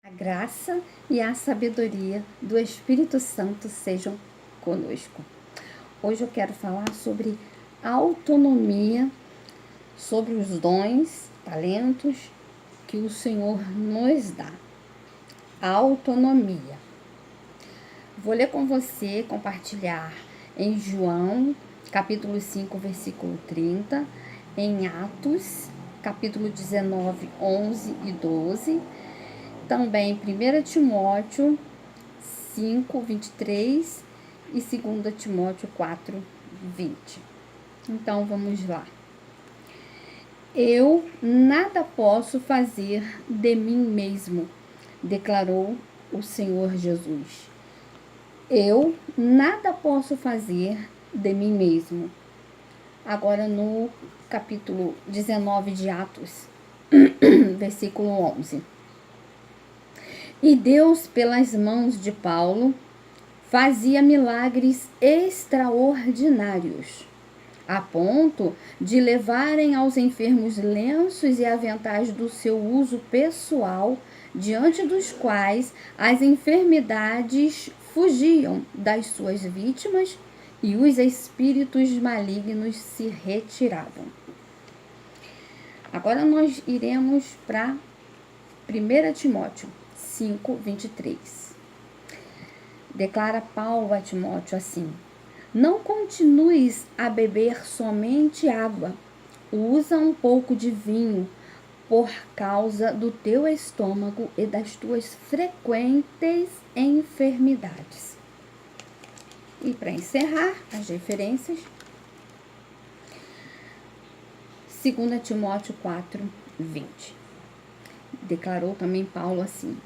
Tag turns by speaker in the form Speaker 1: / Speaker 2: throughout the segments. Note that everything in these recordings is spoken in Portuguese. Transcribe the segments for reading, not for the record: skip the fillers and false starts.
Speaker 1: A graça e a sabedoria do Espírito Santo sejam conosco. Hoje eu quero falar sobre autonomia, sobre os dons, talentos que o Senhor nos dá. A autonomia. Vou ler com você, compartilhar em João, capítulo 5, versículo 30, em Atos, capítulo 19, 11 e 12, também 1 Timóteo 5, 23 e 2 Timóteo 4, 20. Então, vamos lá. Eu nada posso fazer de mim mesmo, declarou o Senhor Jesus. Eu nada posso fazer de mim mesmo. Agora no capítulo 19 de Atos, versículo 11. E Deus, pelas mãos de Paulo, fazia milagres extraordinários, a ponto de levarem aos enfermos lenços e aventais do seu uso pessoal, diante dos quais as enfermidades fugiam das suas vítimas e os espíritos malignos se retiravam. Agora nós iremos para 1 Timóteo 5, 23. Declara Paulo a Timóteo assim: não continues a beber somente água, usa um pouco de vinho por causa do teu estômago e das tuas frequentes enfermidades. E para encerrar as referências, 2 Timóteo 4, 20. Declarou também Paulo assim: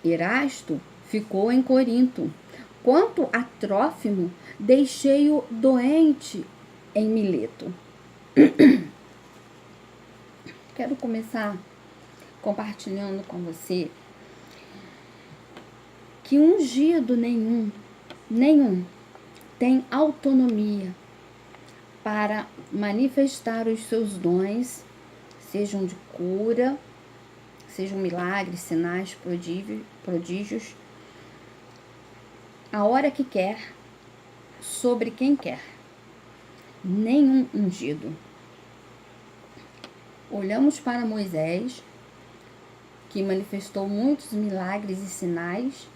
Speaker 1: Erasto ficou em Corinto. Quanto a Trófimo, deixei-o doente em Mileto. Quero começar compartilhando com você que ungido nenhum tem autonomia para manifestar os seus dons, sejam de cura, sejam milagres, sinais, prodígios, a hora que quer, sobre quem quer. Nenhum ungido. Olhamos para Moisés, que manifestou muitos milagres e sinais,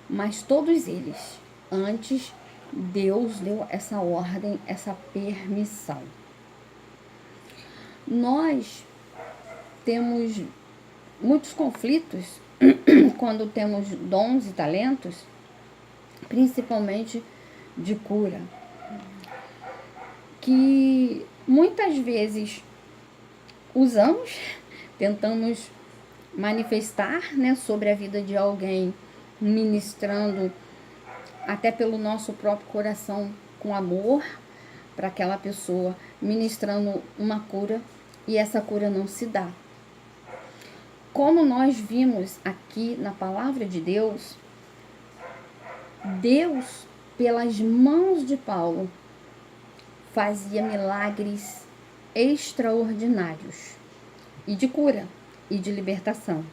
Speaker 1: mas todos eles, antes, Deus deu essa ordem, essa permissão. Nós temos muitos conflitos quando temos dons e talentos, principalmente de cura, que muitas vezes usamos, tentamos manifestar, sobre a vida de alguém, ministrando até pelo nosso próprio coração com amor para aquela pessoa, ministrando uma cura, e essa cura não se dá. Como nós vimos aqui na palavra de Deus, Deus, pelas mãos de Paulo, fazia milagres extraordinários e de cura e de libertação.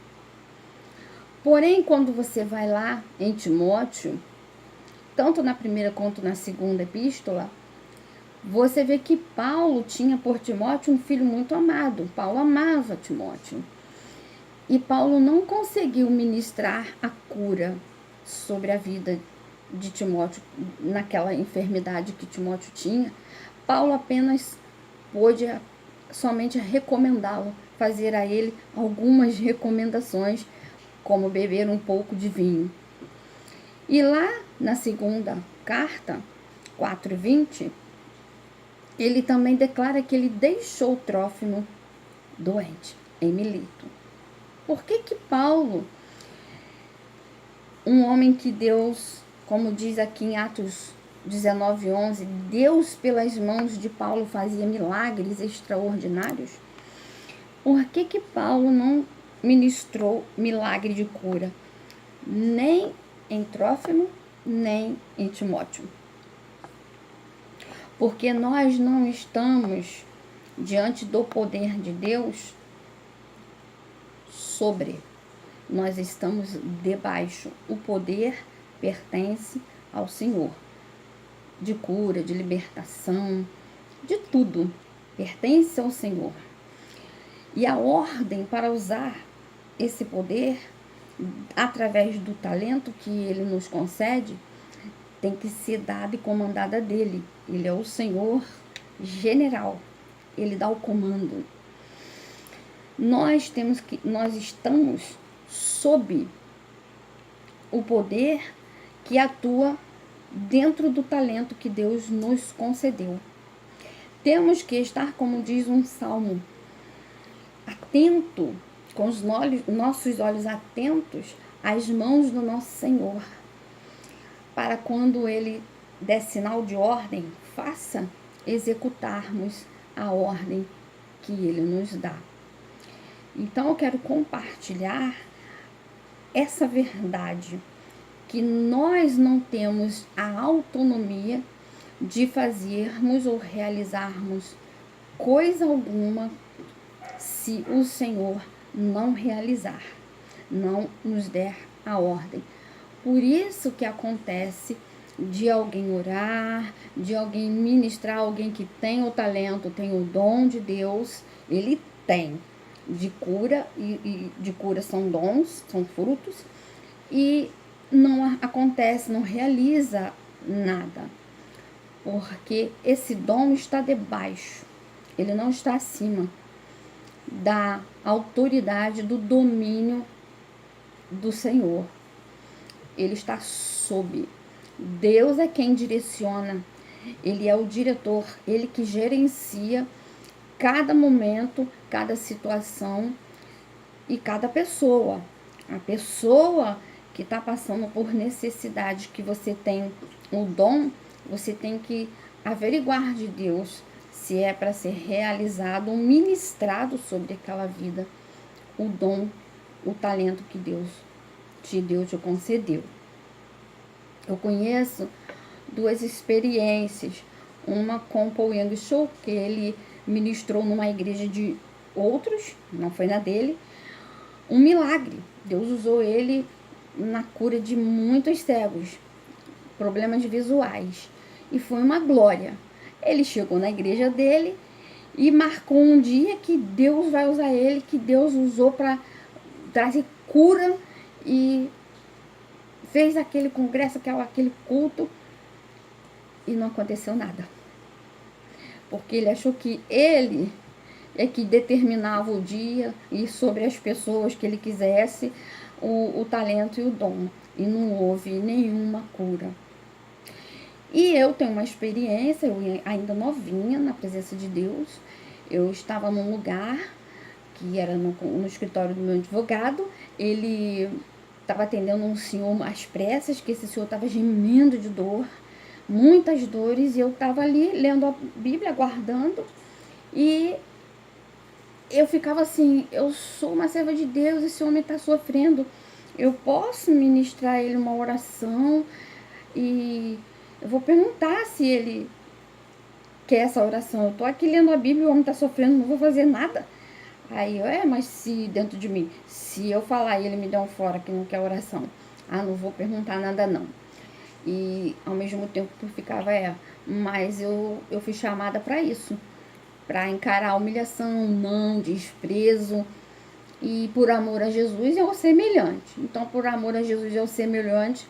Speaker 1: Porém, quando você vai lá em Timóteo, tanto na primeira quanto na segunda epístola, você vê que Paulo tinha por Timóteo um filho muito amado. Paulo amava Timóteo. E Paulo não conseguiu ministrar a cura sobre a vida de Timóteo, naquela enfermidade que Timóteo tinha. Paulo apenas pôde somente recomendá-lo, fazer a ele algumas recomendações, como beber um pouco de vinho. E lá na segunda carta, 4:20, ele também declara que ele deixou Trófimo doente em Mileto. Por que Paulo, um homem que Deus, como diz aqui em Atos 19:11, Deus pelas mãos de Paulo fazia milagres extraordinários? Por que Paulo não ministrou milagre de cura? Nem em Trófimo, nem em Timóteo. Porque nós não estamos diante do poder de Deus sobre. nós estamos debaixo. O poder pertence ao Senhor. De cura, de libertação, de tudo pertence ao Senhor. E a ordem para usar esse poder, através do talento que Ele nos concede, tem que ser dada e comandada dele. Ele é o Senhor general. Ele dá o comando. Nós estamos sob o poder que atua dentro do talento que Deus nos concedeu. Temos que estar, como diz um salmo, atento, com os nossos olhos atentos às mãos do nosso Senhor, para quando Ele der sinal de ordem, faça executarmos a ordem que Ele nos dá. Então eu quero compartilhar essa verdade, que nós não temos a autonomia de fazermos ou realizarmos coisa alguma se o Senhor não realizar, não nos der a ordem. Por isso que acontece de alguém orar, de alguém ministrar, alguém que tem o talento, tem o dom de Deus, ele tem. De cura, e de cura são dons, são frutos, e não acontece, não realiza nada, porque esse dom está debaixo, ele não está acima da autoridade, do domínio do Senhor. Ele está sob. Deus é quem direciona, ele é o diretor, ele que gerencia cada momento, cada situação e cada pessoa. A pessoa que está passando por necessidade, que você tem o dom, você tem que averiguar de Deus se é para ser realizado, ministrado sobre aquela vida, o dom, o talento que Deus te concedeu. Eu conheço duas experiências, uma com Paul Yang Show, que ele ministrou numa igreja de outros, não foi na dele, um milagre. Deus usou ele na cura de muitos cegos, problemas visuais, e foi uma glória. Ele chegou na igreja dele e marcou um dia que Deus vai usar ele, que Deus usou para trazer cura, e fez aquele congresso, aquele culto, e não aconteceu nada. Porque ele achou que ele é que determinava o dia e sobre as pessoas que ele quisesse o talento e o dom. E não houve nenhuma cura. E eu tenho uma experiência, eu ainda novinha na presença de Deus. Eu estava num lugar que era no escritório do meu advogado. Ele estava atendendo um senhor às pressas, que esse senhor estava gemendo de dor, muitas dores, e eu estava ali lendo a Bíblia, guardando, e eu ficava assim, eu sou uma serva de Deus, esse homem está sofrendo, eu posso ministrar a ele uma oração, e eu vou perguntar se ele quer essa oração. Eu estou aqui lendo a Bíblia, o homem está sofrendo, não vou fazer nada. Aí mas se dentro de mim, se eu falar e ele me der um fora que não quer oração, não vou perguntar nada não. E ao mesmo tempo eu ficava, mas eu fui chamada para isso, para encarar a humilhação, não, desprezo, e por amor a Jesus eu semelhante. Então, por amor a Jesus eu semelhante,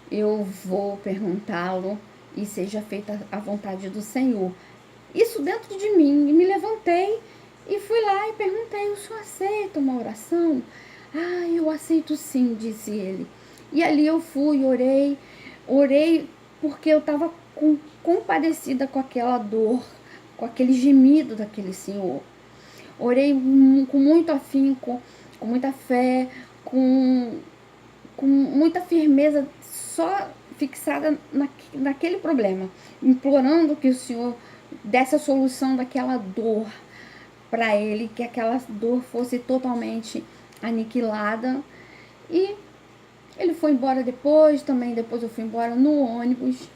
Speaker 1: eu vou perguntá-lo e seja feita a vontade do Senhor. Isso dentro de mim, e me levantei e fui lá e perguntei, o senhor aceita uma oração? Eu aceito sim, disse ele. E ali eu fui, orei porque eu estava compadecida com aquela dor, com aquele gemido daquele senhor. Orei com muito afinco, com muita fé, com muita firmeza, só fixada naquele problema, implorando que o Senhor desse a solução daquela dor para ele, que aquela dor fosse totalmente aniquilada. E ele foi embora depois eu fui embora no ônibus.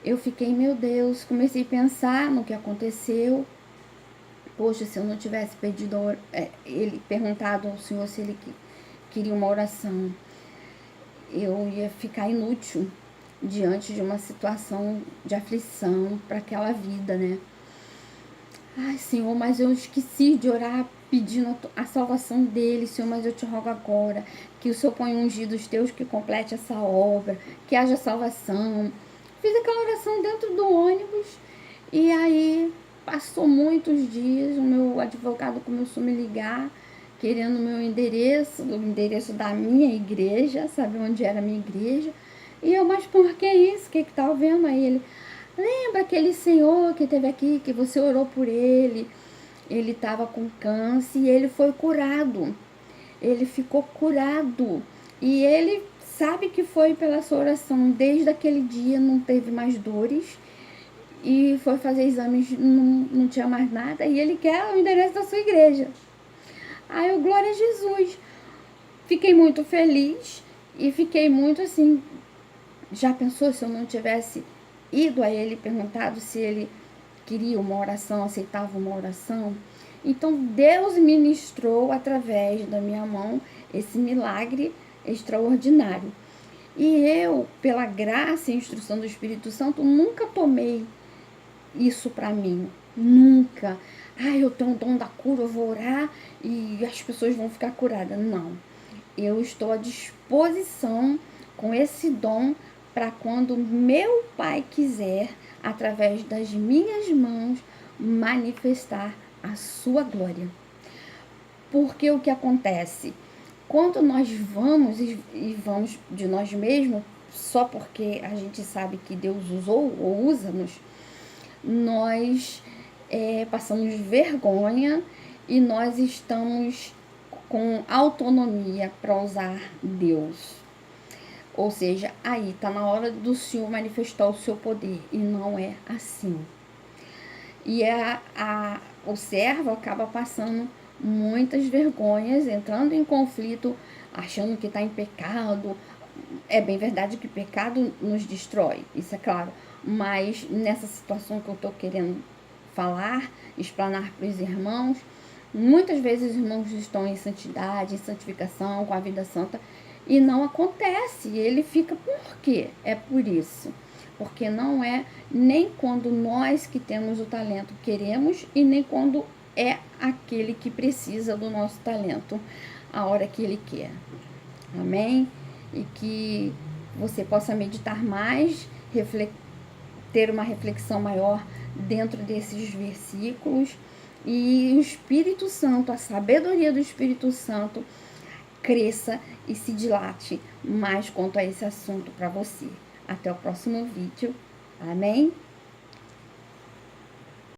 Speaker 1: Eu fiquei, meu Deus, comecei a pensar no que aconteceu. Poxa, se eu não tivesse pedido, ele perguntado ao Senhor se ele queria uma oração, eu ia ficar inútil diante de uma situação de aflição para aquela vida, né? Ai, Senhor, mas eu esqueci de orar pedindo a salvação dele, Senhor, mas eu te rogo agora que o Senhor ponha ungidos teus que complete essa obra, que haja salvação. Fiz aquela oração dentro do ônibus e aí passou muitos dias, o meu advogado começou a me ligar, querendo o meu endereço, o endereço da minha igreja, sabe onde era a minha igreja. E eu, mas por que isso? O que que tá vendo? Aí ele, lembra aquele senhor que esteve aqui, que você orou por ele? Ele estava com câncer e ele foi curado. Ele ficou curado. E ele sabe que foi pela sua oração. Desde aquele dia não teve mais dores. E foi fazer exames, não tinha mais nada. E ele quer o endereço da sua igreja. Aí eu, glória a Jesus. Fiquei muito feliz e fiquei muito assim. Já pensou se eu não tivesse ido a ele, perguntado se ele queria uma oração, aceitava uma oração? Então Deus ministrou através da minha mão esse milagre extraordinário. E eu, pela graça e instrução do Espírito Santo, nunca tomei isso para mim. Nunca. Eu tenho o dom da cura, eu vou orar e as pessoas vão ficar curadas. Não. Eu estou à disposição com esse dom para quando meu Pai quiser, através das minhas mãos, manifestar a sua glória. Porque o que acontece? Quando nós vamos e vamos de nós mesmos, só porque a gente sabe que Deus usou ou usa-nos, nós passamos vergonha e nós estamos com autonomia para usar Deus. Ou seja, aí está na hora do Senhor manifestar o seu poder. E não é assim. E o servo acaba passando muitas vergonhas, entrando em conflito, achando que está em pecado. É bem verdade que pecado nos destrói, isso é claro. Mas nessa situação que eu estou querendo falar, explanar para os irmãos, muitas vezes os irmãos estão em santidade, em santificação, com a vida santa, e não acontece. Ele fica, por quê? É por isso. Porque não é nem quando nós que temos o talento queremos e nem quando é aquele que precisa do nosso talento a hora que ele quer. Amém? E que você possa meditar mais, ter uma reflexão maior dentro desses versículos e o Espírito Santo, a sabedoria do Espírito Santo cresça e se dilate mais quanto a esse assunto para você. Até o próximo vídeo. Amém?